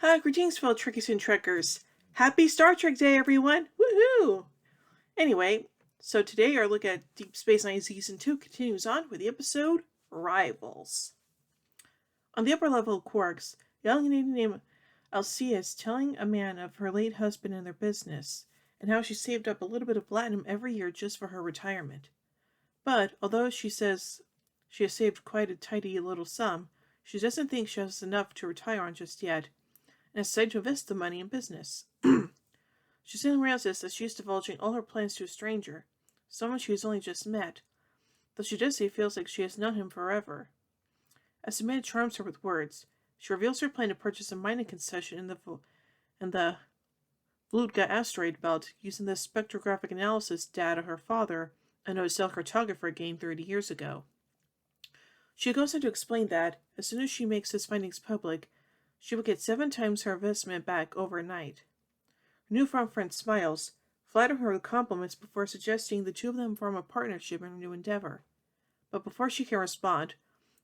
Greetings, fellow Trekkies and Trekkers. Happy Star Trek Day, everyone! Woohoo! Anyway, so today our look at Deep Space Nine Season 2 continues on with the episode Rivals. On the upper level of Quarks, a young lady named Alcia is telling a man of her late husband and their business, and how she saved up a little bit of platinum every year just for her retirement. But, although she says she has saved quite a tidy little sum, she doesn't think she has enough to retire on just yet, and has decided to invest the money in business. She soon realizes that she is divulging all her plans to a stranger, someone she has only just met, though she does say it feels like she has known him forever. As the man charms her with words, she reveals her plan to purchase a mining concession in the Vludga asteroid belt using the spectrographic analysis data her father, a no-cell cartographer, gained 30 years ago. She goes on to explain that, as soon as she makes his findings public, she will get 7 times her investment back overnight. Her newfound friend smiles, flattering her with compliments before suggesting the two of them form a partnership in a new endeavor. But before she can respond,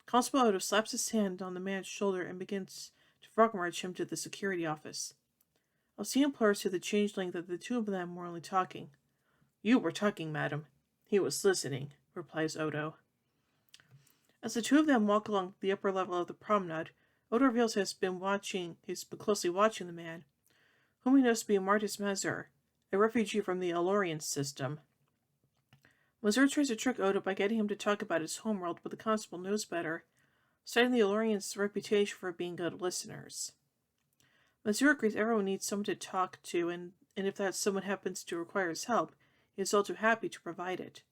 Constable Odo slaps his hand on the man's shoulder and begins to frog march him to the security office. Alcee implores to the changeling that the two of them were only talking. "You were talking, madam. He was listening," replies Odo. As the two of them walk along the upper level of the promenade, Odo reveals he's been closely watching the man, whom he knows to be Martis Mazur, a refugee from the Alorian system. Mazur tries to trick Odo by getting him to talk about his homeworld, but the constable knows better, citing the Alorians' reputation for being good listeners. Mazur agrees everyone needs someone to talk to, and if that someone happens to require his help, he is all too happy to provide it.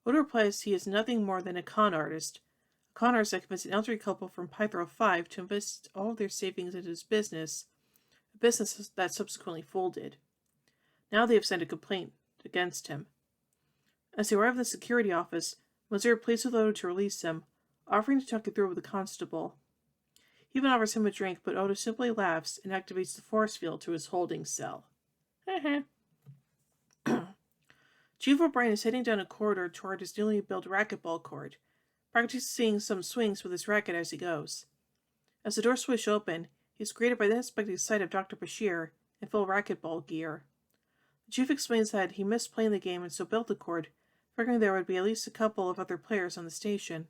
Odo replies he is nothing more than a con artist that convinced an elderly couple from Pythro 5 to invest all of their savings into his business, a business that subsequently folded. Now they have sent a complaint against him. As they arrive in the security office, Mazur pleads with Odo to release him, offering to talk it through with the constable. He even offers him a drink, but Odo simply laughs and activates the force field to his holding cell. Chief O'Brien is heading down a corridor toward his newly built racquetball court, practicing some swings with his racket as he goes. As the doors swish open, he is greeted by the unexpected sight of Dr. Bashir in full racquetball gear. The chief explains that he missed playing the game and so built the court, figuring there would be at least a couple of other players on the station,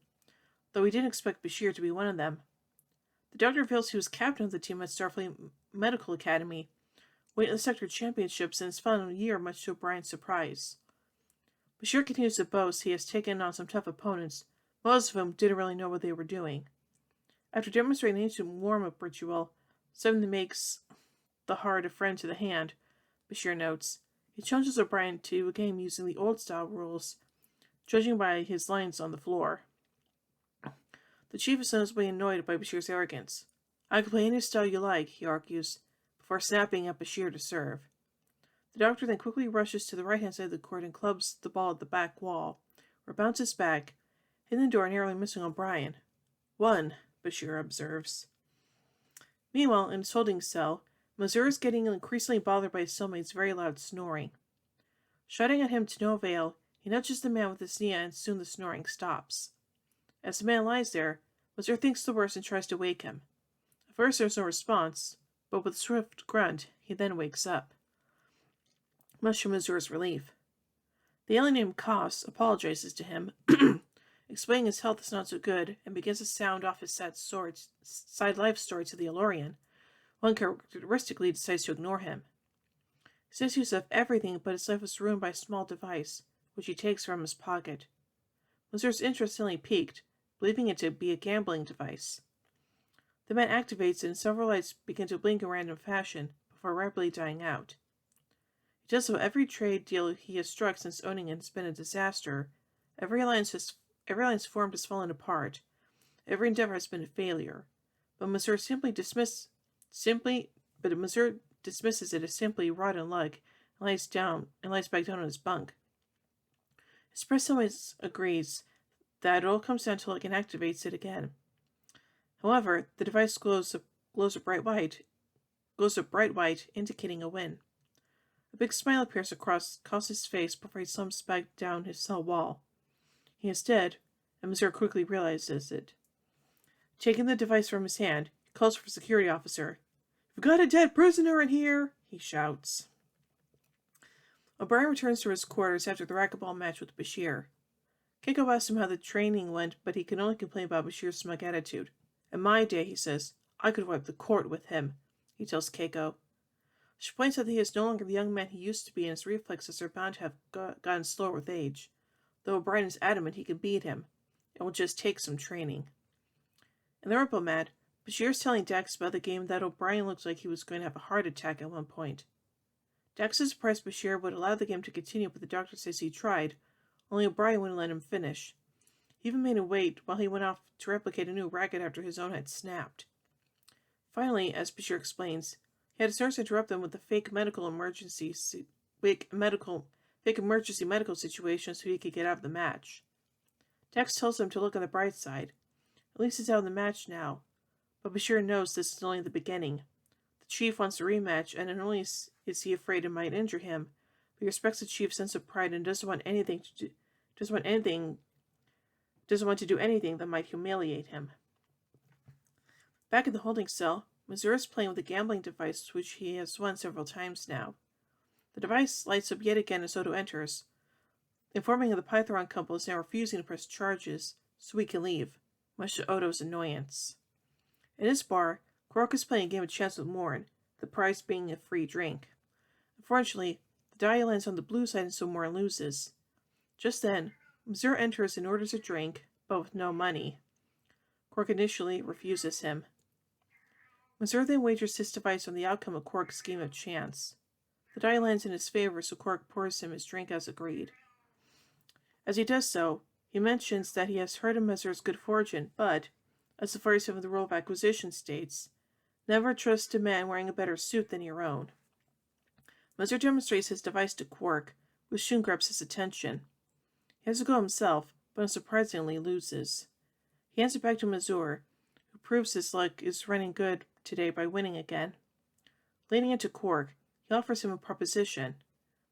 though he didn't expect Bashir to be one of them. The doctor reveals he was captain of the team at Starfleet Medical Academy, winning the sector championships in his final year, much to O'Brien's surprise. Bashir continues to boast he has taken on some tough opponents, most of whom didn't really know what they were doing. After demonstrating an ancient warm-up ritual, something that makes the heart a friend to the hand, Bashir notes, he challenges O'Brien to a game using the old-style rules, judging by his lines on the floor. The chief is noticeably annoyed by Bashir's arrogance. "I can play any style you like," he argues, before snapping at Bashir to serve. The doctor then quickly rushes to the right-hand side of the court and clubs the ball at the back wall, where it bounces back, hitting the door, narrowly missing O'Brien. "One," Bashir observes. Meanwhile, in his holding cell, Mazur is getting increasingly bothered by his cellmate's very loud snoring. Shouting at him to no avail, he nudges the man with his knee, and soon the snoring stops. As the man lies there, Mazur thinks the worst and tries to wake him. At first there is no response, but with a swift grunt, he then wakes up, much to Mazur's relief. The alien named Koss apologizes to him, explaining his health is not so good, and begins to sound off his side life story to the Alorian, who uncharacteristically decides to ignore him. He says he used to have everything, but his life was ruined by a small device, which he takes from his pocket. Mazur's interest suddenly piqued, believing it to be a gambling device. The man activates it, and several lights begin to blink in random fashion, before rapidly dying out. He does so every trade deal he has struck since owning it has been a disaster. Every alliance formed has fallen apart. Every endeavor has been a failure. But Mazur dismisses it as simply rotten luck, and lies back down on his bunk. His press always agrees that it all comes down to luck and activates it again. However, the device glows a bright white, indicating a win. A big smile appears across Koss's face before he slumps back down his cell wall. He is dead, and Mazur quickly realizes it. Taking the device from his hand, he calls for a security officer. We've got a dead prisoner in here, he shouts. O'Brien returns to his quarters after the racquetball match with Bashir. Keiko asks him how the training went, but he can only complain about Bashir's smug attitude. In my day, he says, I could wipe the court with him, he tells Keiko. She points out that he is no longer the young man he used to be, and his reflexes are bound to have gotten slower with age, though O'Brien is adamant he can beat him. It will just take some training. In the Mat, Bashir is telling Dax about the game that O'Brien looks like he was going to have a heart attack at one point. Dax is surprised Bashir would allow the game to continue, but the doctor says he tried, only O'Brien wouldn't let him finish. He even made him wait while he went off to replicate a new racket after his own had snapped. Finally, as Bashir explains, he had his nurse interrupt them with a fake emergency medical situation so he could get out of the match. Dax tells him to look on the bright side. At least he's out of the match now, but Bashir knows this is only the beginning. The chief wants a rematch, and not only is he afraid it might injure him, but he respects the chief's sense of pride and doesn't want to do anything that might humiliate him. Back in the holding cell, Mazur is playing with a gambling device which he has won several times now. The device lights up yet again as Odo enters, informing him the Python couple is now refusing to press charges so he can leave, much to Odo's annoyance. In his bar, Quark is playing a game of chance with Morin, the prize being a free drink. Unfortunately, the die lands on the blue side and so Morin loses. Just then, Mazur enters and orders a drink, but with no money. Quark initially refuses him. Mazur then wagers his device on the outcome of Quark's game of chance. The die lands in his favor, so Quark pours him his drink as agreed. As he does so, he mentions that he has heard of Mazur's good fortune, but, as the 47th rule of acquisition states, never trust a man wearing a better suit than your own. Mazur demonstrates his device to Quark, which soon grabs his attention. He has to go himself, but unsurprisingly loses. He hands it back to Mazur, who proves his luck is running good today by winning again. Leaning into Quark, he offers him a proposition.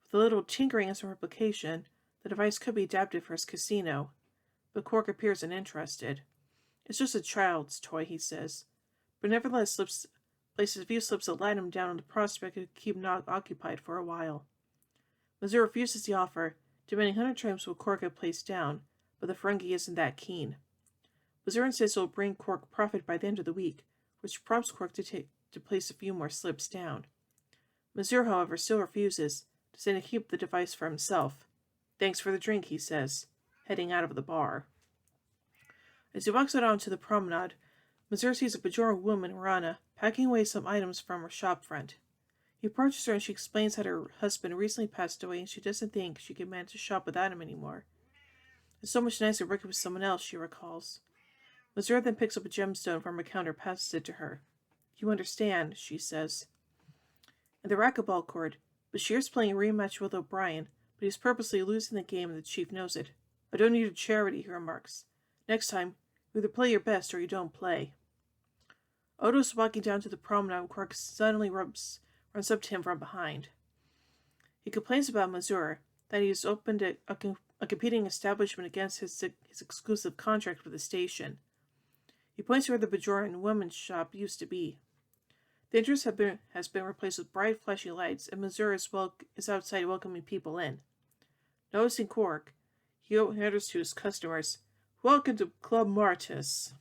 With a little tinkering and some replication, the device could be adapted for his casino, but Quark appears uninterested. It's just a child's toy, he says, but nevertheless places a few slips that light him down on the prospect of keep him occupied for a while. Mazur refuses the offer, demanding 100 times what Quark had placed down, but the Ferengi isn't that keen. Mazur insists it will bring Quark profit by the end of the week, which prompts Quark to place a few more slips down. Mazur, however, still refuses, deciding to keep the device for himself. Thanks for the drink, he says, heading out of the bar. As he walks out onto the promenade, Mazur sees a Bajoran woman, Rana, packing away some items from her shop front. He approaches her and she explains that her husband recently passed away and she doesn't think she can manage to shop without him anymore. It's so much nicer working with someone else, she recalls. Mazur then picks up a gemstone from her counter and passes it to her. You understand, she says. In the racquetball court, Bashir's playing a rematch with O'Brien, but he's purposely losing the game and the chief knows it. I don't need a charity, he remarks. Next time, you either play your best or you don't play. Odo's walking down to the promenade when Quark suddenly runs up to him from behind. He complains about Mazur, that he has opened a competing establishment against his exclusive contract with the station. He points to where the Bajoran women's shop used to be. The entrance has been replaced with bright, flashy lights, and Mazur is outside welcoming people in. Noticing Quark, he orders to his customers, Welcome to Club Martis.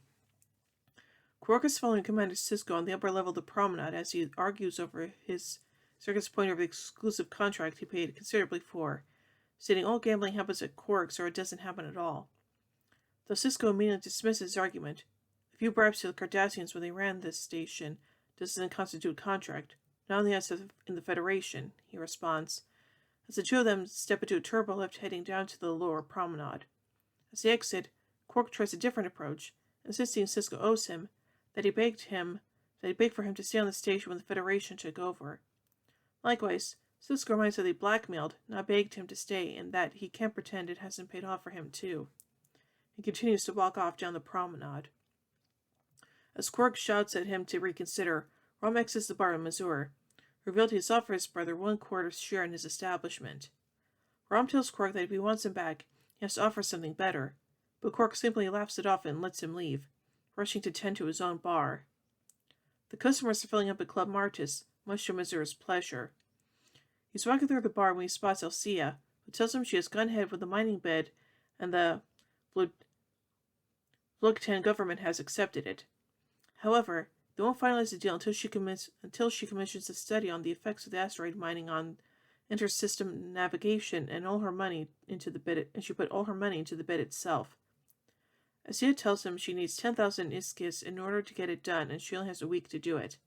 Quark is following Commander Sisko on the upper level of the promenade as he argues over his circus point over the exclusive contract he paid considerably for, stating all gambling happens at Quark's or it doesn't happen at all. Though Sisko immediately dismisses his argument, a few bribes to the Cardassians when they ran this station doesn't constitute contract, not only as in the Federation, he responds, as the two of them step into a turbo lift heading down to the lower promenade. As they exit, Quark tries a different approach, insisting Sisko owes him, that he begged for him to stay on the station when the Federation took over. Likewise, Sisko reminds that they blackmailed, not begged him to stay, and that he can't pretend it hasn't paid off for him too. He continues to walk off down the promenade. As Quark shouts at him to reconsider, Rom exits the bar with Mazur, revealed he has offered his brother 1/4 share in his establishment. Rom tells Quark that if he wants him back, he has to offer something better, but Quark simply laughs it off and lets him leave, rushing to tend to his own bar. The customers are filling up at Club Martis, much to Missoura's pleasure. He's walking through the bar when he spots Alcia, who tells him she has gone ahead with the mining bid and the Vlugtan government has accepted it. However, they won't finalize the deal until she commissions a study on the effects of the asteroid mining on intersystem navigation and all her money into the bid, and she put all her money into the bid itself. Asia tells him she needs 10,000 iskis in order to get it done, and she only has a week to do it.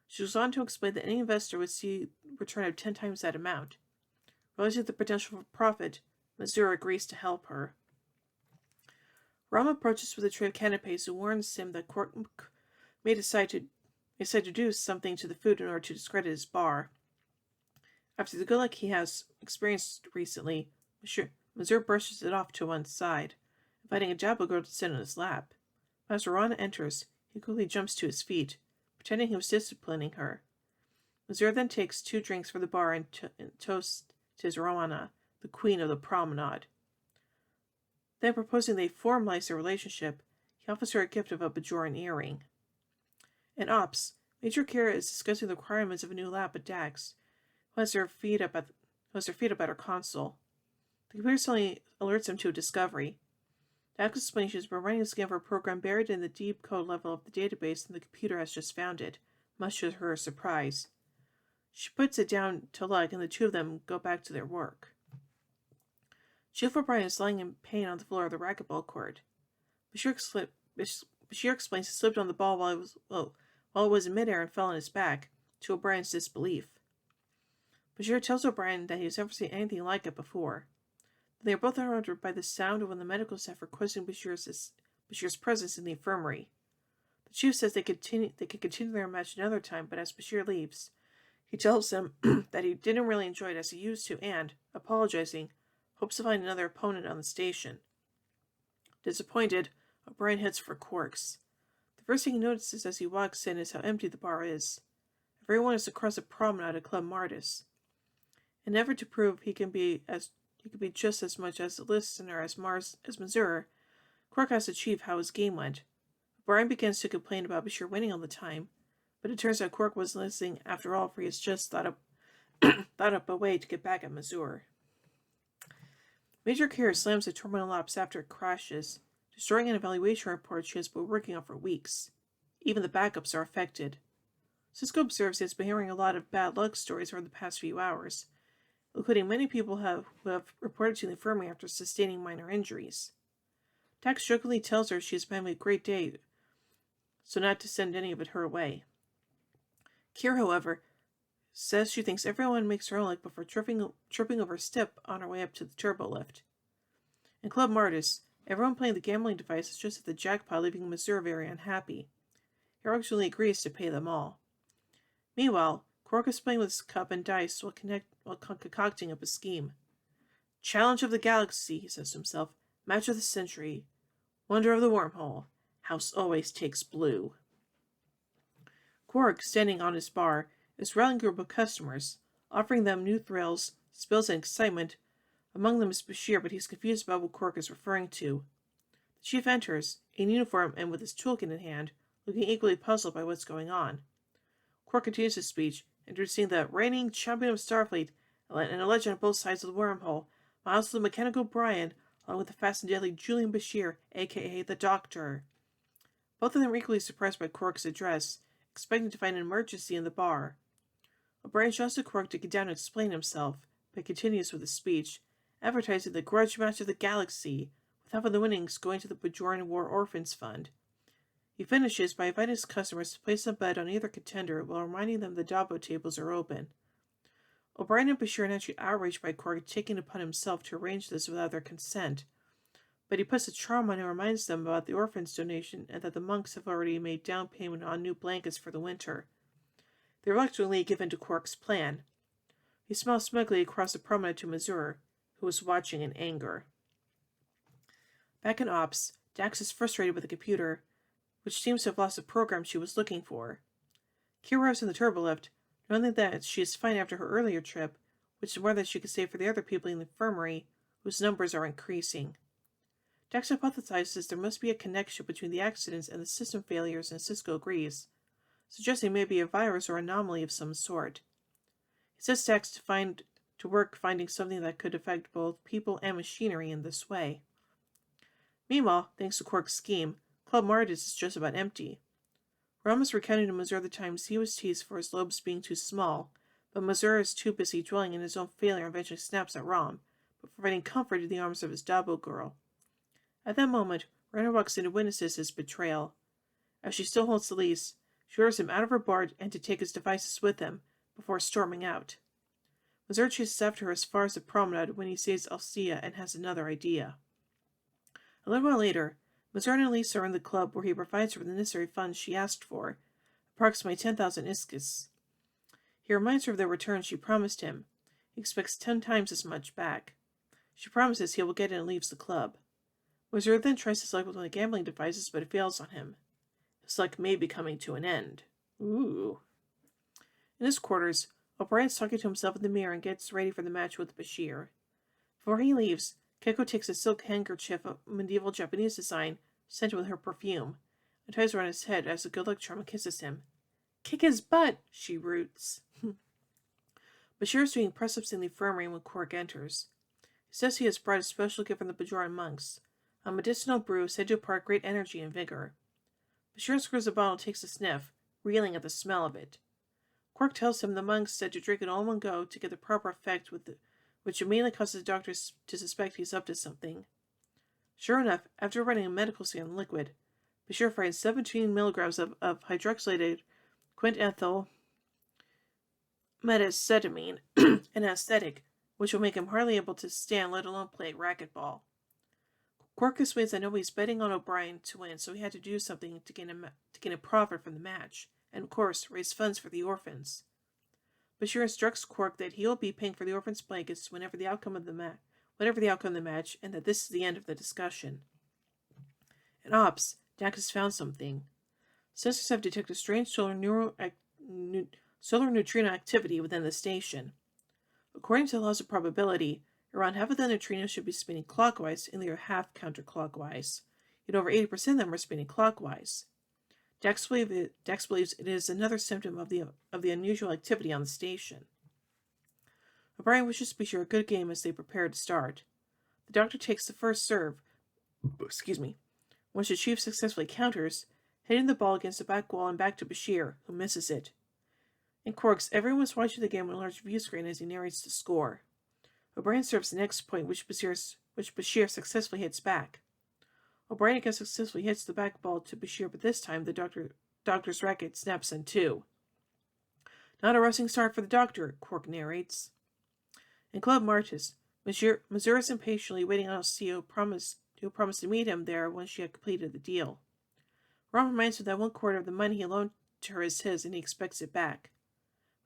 She goes on to explain that any investor would see a return of 10 times that amount. Realizing the potential for profit, Missouri agrees to help her. Ram approaches with a tray of canapes and warns him that Quark may decide to do something to the food in order to discredit his bar. After the good luck he has experienced recently, Missouri brushes it off to one side, inviting a Jabba girl to sit on his lap. As Rana enters, he quickly jumps to his feet, pretending he was disciplining her. Missouri then takes 2 drinks from the bar and toasts to his Rana, the queen of the promenade. Then, proposing they formalize their relationship, he offers her a gift of a Bajoran earring. In Ops, Major Kira is discussing the requirements of a new lab at Dax, who has their feet up at her console. The computer suddenly alerts him to a discovery. Dax explains she has been running a scan for a program buried in the deep code level of the database, and the computer has just found it, much to her surprise. She puts it down to Luck, and the two of them go back to their work. Chief O'Brien is lying in pain on the floor of the racquetball court. Bashir explains he slipped on the ball while it was in midair and fell on his back, to O'Brien's disbelief. Bashir tells O'Brien that he has never seen anything like it before. They are both interrupted by the sound of when the medical staff are questioning Bashir's presence in the infirmary. The chief says they could continue their match another time, but as Bashir leaves, he tells them that he didn't really enjoy it as he used to and, apologizing, hopes to find another opponent on the station. Disappointed, O'Brien heads for Quark's. The first thing he notices as he walks in is how empty the bar is. Everyone is across the promenade at Club Martis. In an effort to prove he can be just as much as a listener as Missouri, Quark asks the chief how his game went. O'Brien begins to complain about Bashir winning all the time, but it turns out Quark was listening after all, for he has just thought up a way to get back at Missouri. Major Kira slams the terminal ops after it crashes, destroying an evaluation report she has been working on for weeks. Even the backups are affected. Cisco observes he has been hearing a lot of bad luck stories over the past few hours, including many people who have reported to the infirmary after sustaining minor injuries. Dax jokingly tells her she has been having a great day, so not to send any of it her way. Kira, however, says she thinks everyone makes her own luck before tripping over a step on her way up to the turbo lift. In Club Martis, everyone playing the gambling device is just at the jackpot, leaving Missouri very unhappy. He actually agrees to pay them all. Meanwhile, Quark is playing with his cup and dice while concocting up a scheme. Challenge of the galaxy, he says to himself. Match of the century. Wonder of the wormhole. House always takes blue. Quark, standing on his bar, is rallying a group of customers, offering them new thrills, spills, and excitement. Among them is Bashir, but he's confused about what Quark is referring to. The chief enters, in uniform and with his toolkit in hand, looking equally puzzled by what's going on. Quark continues his speech, introducing the reigning champion of Starfleet and a legend on both sides of the wormhole, Miles the Mechanic O'Brien, along with the fast and deadly Julian Bashir, a.k.a. the Doctor. Both of them are equally surprised by Quark's address, expecting to find an emergency in the bar. O'Brien shouts to Quark to get down and explain himself, but continues with his speech, advertising the grudge match of the galaxy, with half of the winnings going to the Bajoran War Orphans Fund. He finishes by inviting his customers to place a bet on either contender while reminding them the Dabo tables are open. O'Brien and Bashir are naturally outraged by Quark taking it upon himself to arrange this without their consent, but he puts a charm on and reminds them about the orphans' donation and that the monks have already made down payment on new blankets for the winter. They reluctantly give in to Quark's plan. He smiles smugly across the promenade to Missouri, who was watching in anger. Back in Ops, Dax is frustrated with the computer, which seems to have lost the program she was looking for. Kira arrives in the turbolift, knowing that she is fine after her earlier trip, which is more than she could say for the other people in the infirmary, whose numbers are increasing. Dax hypothesizes there must be a connection between the accidents and the system failures, and Cisco agrees. suggesting maybe a virus or anomaly of some sort. He sets Dax to work finding something that could affect both people and machinery in this way. Meanwhile, thanks to Quark's scheme, Club Martis is just about empty. Ramos recounted to Mazur the times he was teased for his lobes being too small, but Mazur is too busy dwelling in his own failure and eventually snaps at Rom, but providing comfort in the arms of his Dabo girl. At that moment, Renner walks in to witness his betrayal. As she still holds the leash, she orders him out of her bar and to take his devices with him, before storming out. Mazur chases after her as far as the promenade when he sees Alcia and has another idea. A little while later, Mazur and Elisa are in the club where he provides her with the necessary funds she asked for, approximately 10,000 iskis. He reminds her of the return she promised him. He expects 10 times as much back. She promises he will get it and leaves the club. Mazur then tries to select one of the gambling devices, but it fails on him. His luck may be coming to an end. Ooh. In his quarters, O'Brien's talking to himself in the mirror and gets ready for the match with Bashir. Before he leaves, Keiko takes a silk handkerchief of medieval Japanese design, scented with her perfume, and ties around his head as the good luck charm kisses him. "Kick his butt," she roots. Bashir is doing press-ups in the infirmary when Quark enters. He says he has brought a special gift from the Bajoran monks, a medicinal brew said to impart great energy and vigor. Bashir screws the bottle and takes a sniff, reeling at the smell of it. Quark tells him the monks said to drink it all in one go to get the proper effect, which immediately causes the doctors to suspect he's up to something. Sure enough, after running a medical scan on the liquid, Bashir finds 17 milligrams of hydroxylated quintethyl metacetamine, an anesthetic, which will make him hardly able to stand, let alone play racquetball. Quark explains that nobody's betting on O'Brien to win, so he had to do something to gain a profit from the match, and of course, raise funds for the orphans. Bashir instructs Quark that he'll be paying for the orphans' blankets whatever the outcome of the match, and that this is the end of the discussion. In Ops, Dax has found something. Sensors have detected strange solar neutrino activity within the station. According to the laws of probability, around half of the neutrinos should be spinning clockwise and the other half counterclockwise. Yet over 80% of them are spinning clockwise. Dax believes it is another symptom of the unusual activity on the station. O'Brien wishes to be sure a good game as they prepare to start. The doctor takes the first serve, once the chief successfully counters, hitting the ball against the back wall and back to Bashir, who misses it. In Quark's, everyone's watching the game on a large view screen as he narrates the score. O'Brien serves the next point, which Bashir successfully hits back. O'Brien again successfully hits the back ball to Bashir, but this time the doctor's racket snaps in two. "Not a rushing start for the doctor," Quark narrates. In Club Martis, Mazur is impatiently waiting on Alcia, who promised to meet him there when she had completed the deal. Rom reminds him that 1/4 of the money he loaned to her is his, and he expects it back.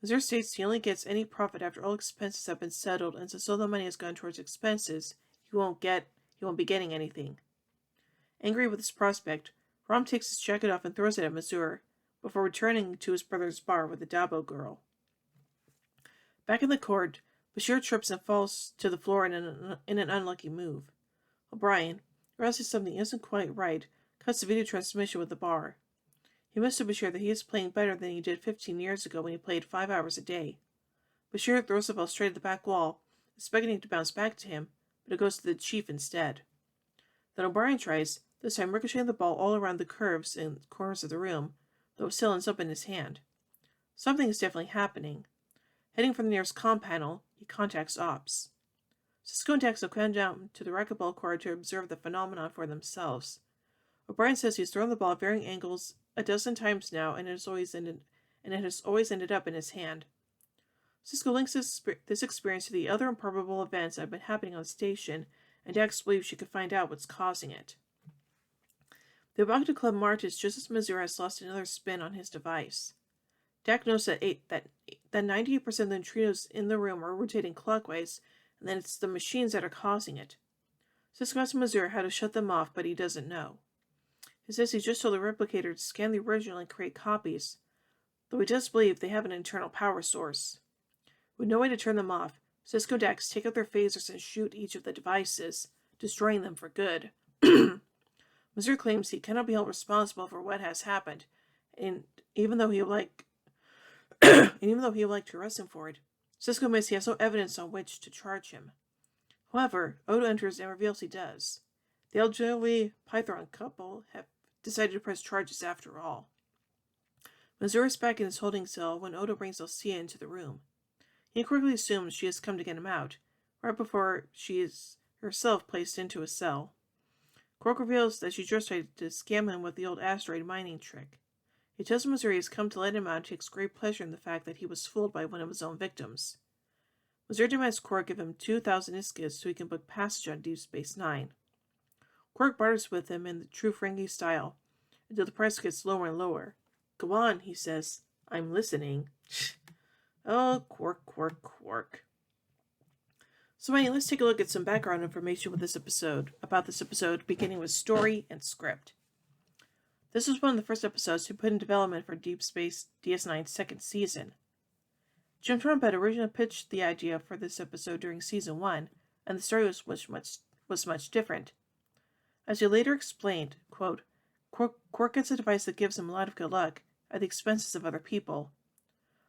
Mazur states he only gets any profit after all expenses have been settled, and since all the money has gone towards expenses, he won't be getting anything. Angry with this prospect, Rom takes his jacket off and throws it at Mazur, before returning to his brother's bar with the Dabo girl. Back in the court, Bashir trips and falls to the floor in an unlucky move. O'Brien, realizing something isn't quite right, cuts the video transmission with the bar. He must have Bashir that he is playing better than he did 15 years ago when he played 5 hours a day. Bashir throws the ball straight at the back wall, expecting it to bounce back to him, but it goes to the chief instead. Then O'Brien tries, this time ricocheting the ball all around the curves and corners of the room, though it still ends up in his hand. Something is definitely happening. Heading for the nearest comm panel, he contacts Ops. Sisko and Dax have gone down to the racquetball court to observe the phenomenon for themselves. O'Brien says he's thrown the ball at varying angles a dozen times now, and it has always ended up in his hand. Sisko links this experience to the other improbable events that have been happening on the station, and Dax believes she could find out what's causing it. They walk to Club Martis just as Mazur has lost another spin on his device. Dax knows that 98% of the neutrinos in the room are rotating clockwise, and that it's the machines that are causing it. Sisko asks Mazur how to shut them off, but he doesn't know. He says he just told the replicator to scan the original and create copies, though he does believe they have an internal power source. With no way to turn them off, Sisko and Dax take out their phasers and shoot each of the devices, destroying them for good. Mazur claims he cannot be held responsible for what has happened, and even though he would like, and even though he would like to arrest him for it, Cisco admits he has no evidence on which to charge him. However, Odo enters and reveals he does. The elderly Python couple have decided to press charges after all. Missouri is back in his holding cell when Odo brings Alcia into the room. He quickly assumes she has come to get him out, right before she is herself placed into a cell. Quark reveals that she just tried to scam him with the old asteroid mining trick. He tells Missouri he has come to let him out and takes great pleasure in the fact that he was fooled by one of his own victims. Missouri demands Quark give him 2,000 Iskits so he can book passage on Deep Space Nine. Quark barters with him in the true Ferengi style, until the price gets lower and lower. Go on, he says. I'm listening. Oh, Quark. So anyway, let's take a look at some background information about this episode, beginning with story and script. This was one of the first episodes to put in development for Deep Space DS9's second season. Jim Trombetta originally pitched the idea for this episode during season 1, and the story was much different. As he later explained, quote, Quark gets a device that gives him a lot of good luck at the expenses of other people.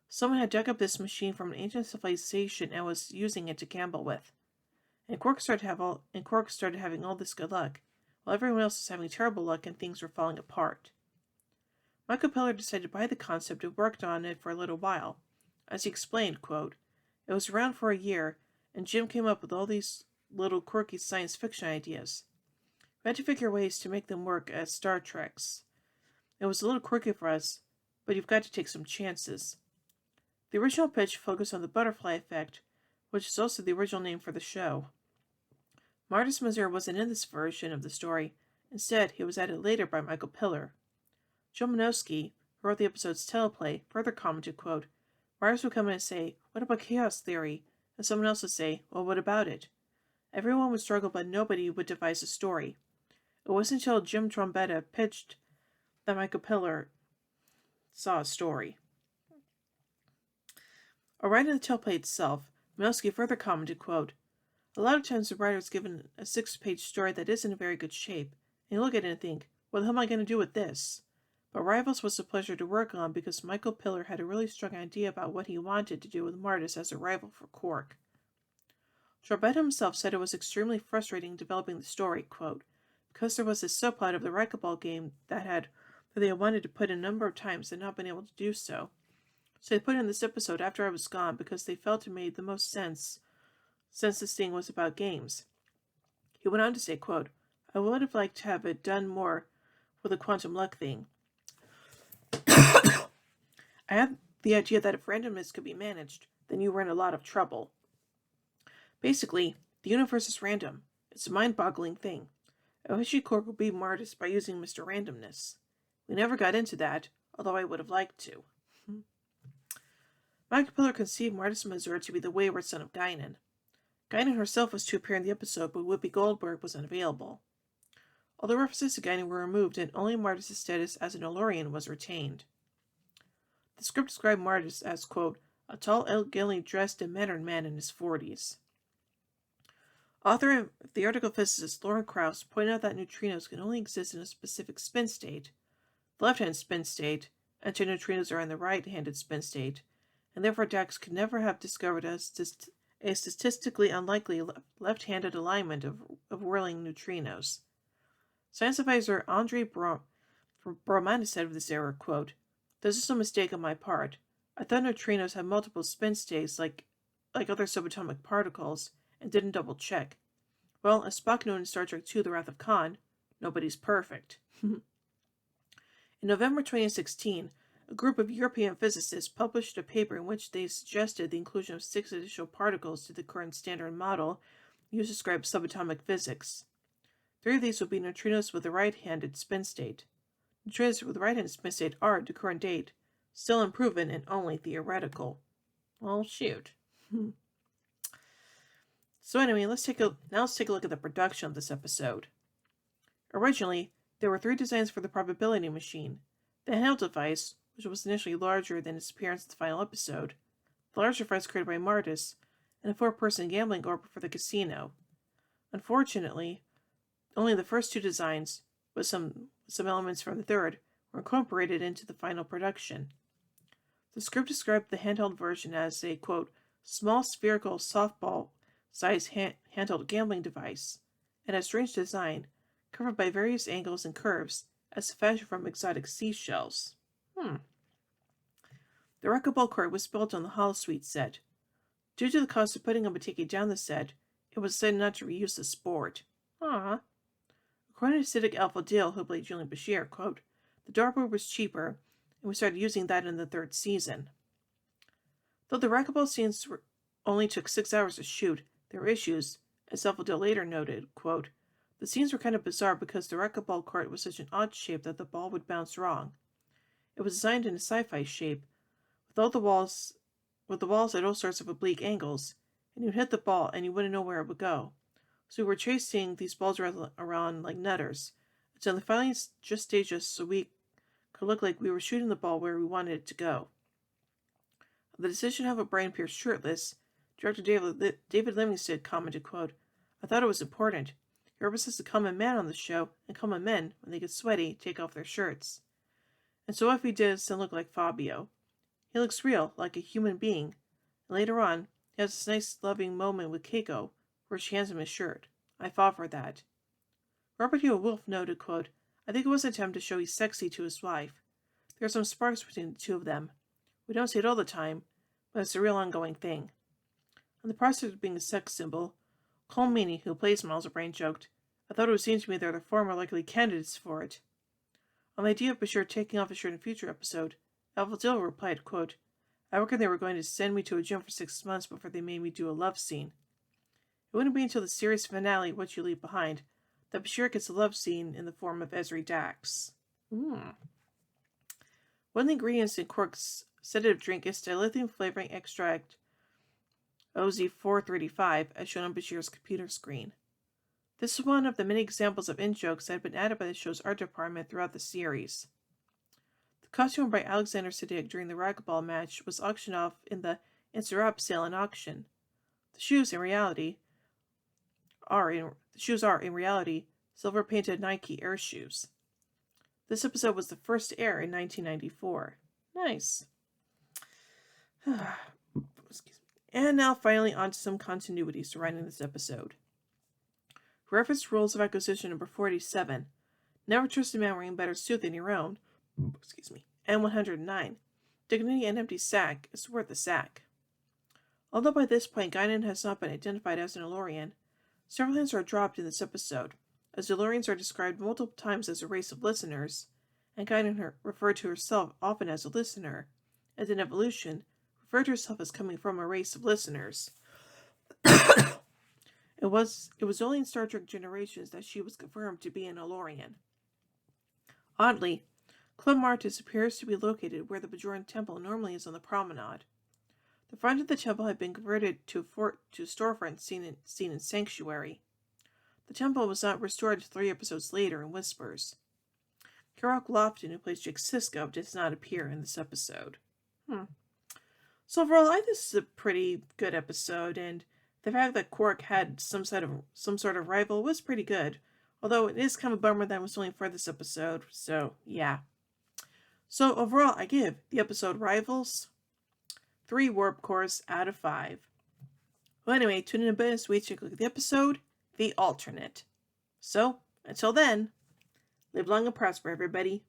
Someone had dug up this machine from an ancient civilization and was using it to gamble with. And Quark started having all this good luck, while everyone else was having terrible luck and things were falling apart. Michael Piller decided to buy the concept and worked on it for a little while. As he explained, quote, it was around for a year, and Jim came up with all these little quirky science fiction ideas. We had to figure ways to make them work as Star Treks. It was a little quirky for us, but you've got to take some chances. The original pitch focused on the butterfly effect, which is also the original name for the show. Martis Mazur wasn't in this version of the story. Instead, he was added later by Michael Piller. Joe Menosky, who wrote the episode's teleplay, further commented, quote, Martis would come in and say, what about chaos theory? And someone else would say, well, what about it? Everyone would struggle, but nobody would devise a story. It wasn't until Jim Trombetta pitched that Michael Piller saw a story. Arriving at the teleplay itself, Menosky further commented, quote, a lot of times the writer is given a 6-page story that isn't in very good shape, and you look at it and think, what the hell am I going to do with this? But Rivals was a pleasure to work on because Michael Piller had a really strong idea about what he wanted to do with Martis as a rival for Quark. Trombetta himself said it was extremely frustrating developing the story, quote, because there was this subplot of the racquetball game that they had wanted to put in a number of times and not been able to do so. So they put in this episode after I was gone because they felt it made the most sense since this thing was about games. He went on to say, quote, I would have liked to have it done more with the quantum luck thing. I had the idea that if randomness could be managed, then you were in a lot of trouble. Basically, the universe is random. It's a mind-boggling thing. I wish Quark would be Martis by using Mr. Randomness. We never got into that, although I would have liked to. Michael Piller conceived Martis Mazur to be the wayward son of Guinan. Guinan herself was to appear in the episode, but Whoopi Goldberg was unavailable. All the references to Guinan were removed, and only Martis' status as an Elorian was retained. The script described Martis as, quote, a tall, elegantly dressed and mannered man in his 40s. Author and theoretical physicist Lauren Krauss pointed out that neutrinos can only exist in a specific spin state, the left-hand spin state, and two neutrinos are in the right-handed spin state, and therefore Dax could never have discovered a statistically unlikely left-handed alignment of whirling neutrinos. Science advisor Andre Bromanis said of this error, quote, this is a mistake on my part. I thought neutrinos had multiple spin states like other subatomic particles, and didn't double-check. Well, as Spock knew in Star Trek II The Wrath of Khan, nobody's perfect. In November 2016, a group of European physicists published a paper in which they suggested the inclusion of 6 additional particles to the current standard model used to describe subatomic physics. 3 of these would be neutrinos with a right-handed spin state. Neutrinos with a right-handed spin state are, to current date, still unproven and only theoretical. Well, shoot. So anyway, let's take a look at the production of this episode. Originally, there were 3 designs for the probability machine. The handheld device, which was initially larger than its appearance in the final episode, the larger device created by Martis, and a 4-person gambling orbit for the casino. Unfortunately, only the first 2 designs, with some elements from the third, were incorporated into the final production. The script described the handheld version as a, quote, small spherical softball-sized handheld gambling device, and a strange design, covered by various angles and curves, as fashioned from exotic seashells. The racquetball court was built on the holosuite set. Due to the cost of putting up and taking down the set, it was decided not to reuse the sport. According to Siddiq Al-Fadil, who played Julian Bashir, quote, the dartboard was cheaper, and we started using that in the third season. Though the racquetball scenes only took 6 hours to shoot, there were issues, as Al-Fadil later noted, quote, the scenes were kind of bizarre because the racquetball court was such an odd shape that the ball would bounce wrong. It was designed in a sci-fi shape, with the walls at all sorts of oblique angles, and you'd hit the ball and you wouldn't know where it would go. So we were chasing these balls around like nutters, until they finally just staged us so we could look like we were shooting the ball where we wanted it to go. The decision to have Brian Pierce shirtless, director David Livingston commented, quote, I thought it was important. He represents a common man on the show, and common men, when they get sweaty, take off their shirts. And so what if he doesn't look like Fabio? He looks real, like a human being. And later on, he has this nice, loving moment with Keiko, where she hands him his shirt. I fought for that. Robert Hugh Wolfe noted, quote, I think it was an attempt to show he's sexy to his wife. There are some sparks between the two of them. We don't see it all the time, but it's a real ongoing thing. On the prospect of being a sex symbol, Cole Meany, who plays Miles O'Brien, joked, I thought it would seem to me they're the far more likely candidates for it. On the idea of Bashir taking off his shirt in a future episode, Al-Fadil replied, quote, I reckon they were going to send me to a gym for 6 months before they made me do a love scene. It wouldn't be until the series finale, What You Leave Behind, that Bashir gets a love scene in the form of Ezri Dax. One of the ingredients in Quark's sedative drink is dilithium flavoring extract OZ435, as shown on Bashir's computer screen. This is one of the many examples of in-jokes that have been added by the show's art department throughout the series. The costume by Alexander Siddig during the racquetball match was auctioned off in the Insurab sale and auction. The shoes are in reality silver-painted Nike Air shoes. This episode was the first to air in 1994. Nice. And now finally on to some continuity surrounding this episode. Reference Rules of Acquisition number 47. Never trust a man wearing a better suit than your own. And 109. Dignity and empty sack is worth a sack. Although by this point Guinan has not been identified as an Elorian, several hints are dropped in this episode, as Elorians are described multiple times as a race of listeners, and Guinan referred to herself often as a listener, and in Evolution, referred to herself as coming from a race of listeners. It was only in Star Trek Generations that she was confirmed to be an Elorian. Oddly, Club Martis appears to be located where the Bajoran Temple normally is on the promenade. The front of the temple had been converted to a storefront seen in Sanctuary. The temple was not restored until 3 episodes later in Whispers. Kirok Lofton, who plays Jake Sisko, does not appear in this episode. So overall, I think this is a pretty good episode, and the fact that Quark had some sort of rival was pretty good. Although it is kind of a bummer that it was only for this episode, so yeah. So overall, I give the episode Rivals 3 warp cores out of 5. Well, anyway, tune in a bit as we take a look at the episode, The Alternate. So, until then, live long and prosper, everybody.